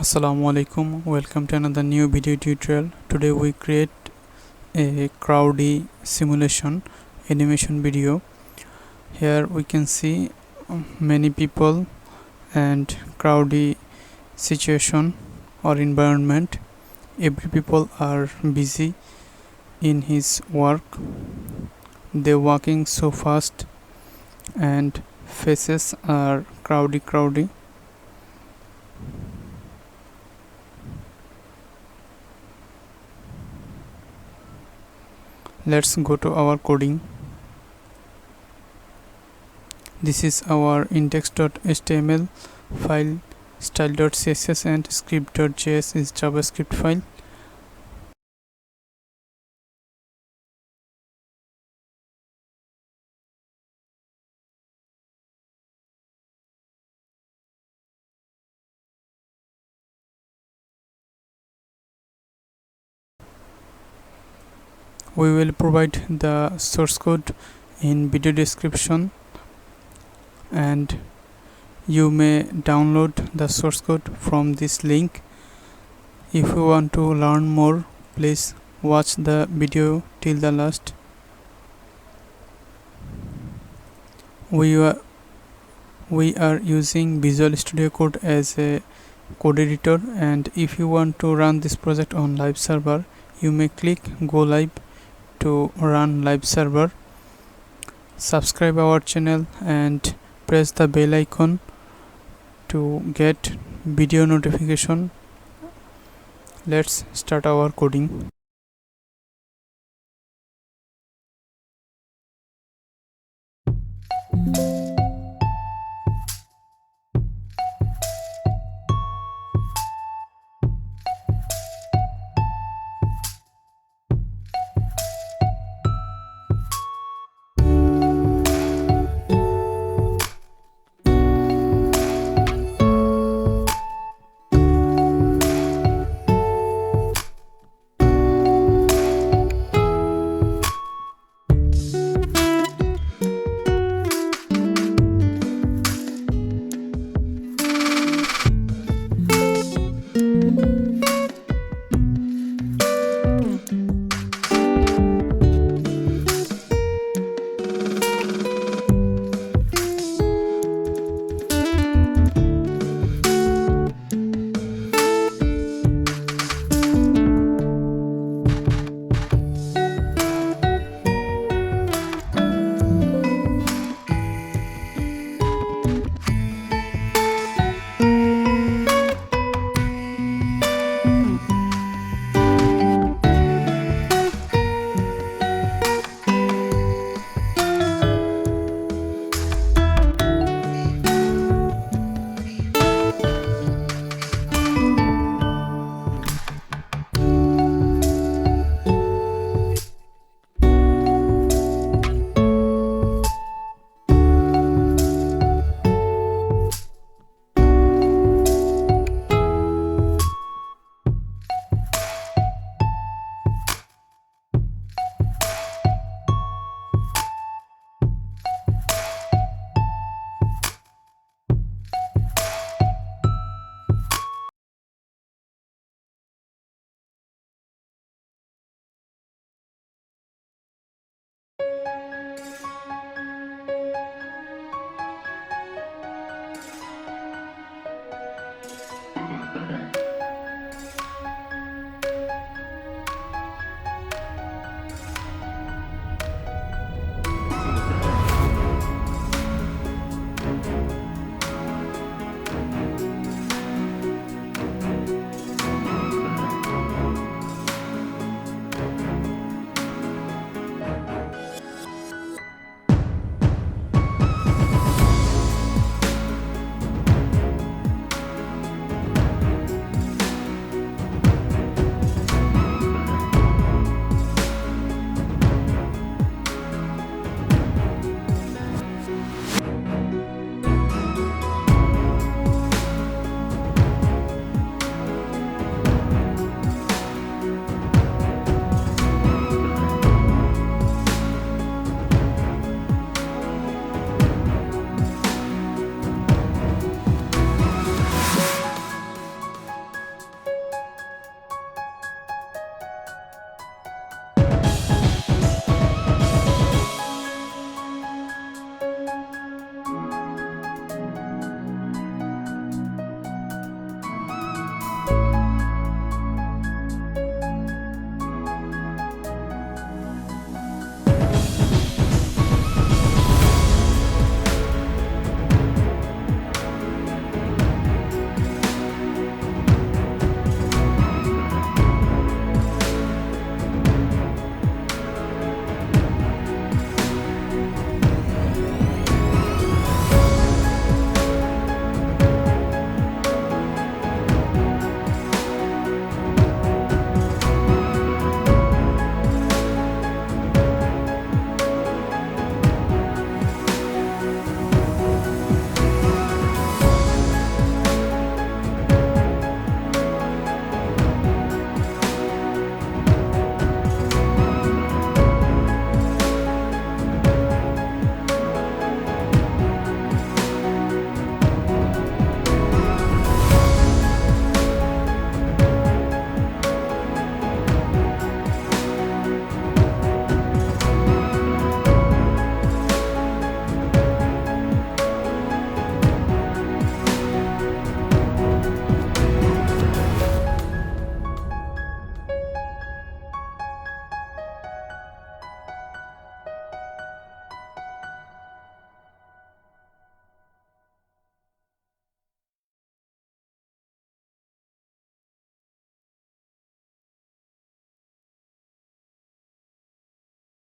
Assalamu alaikum, welcome to another new video tutorial. Today we create a 𝐃𝐨𝐬 simulation animation video. Here we can see many people and 𝐃𝐸 situation or environment. Every people are busy in his work. They're walking so fast and faces are 𝐃𝐸. Let's go to our coding. This is our index.html file. Style.css and script.js is JavaScript file. We will provide the source code in video description, and you may download the source code from this link. If you want to learn more, please watch the video till the last. We are using Visual Studio Code as a code editor, and if you want to run this project on live server, you may click go live to run live server. Subscribe our channel and press the bell icon to get video notification. Let's start our coding.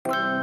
you.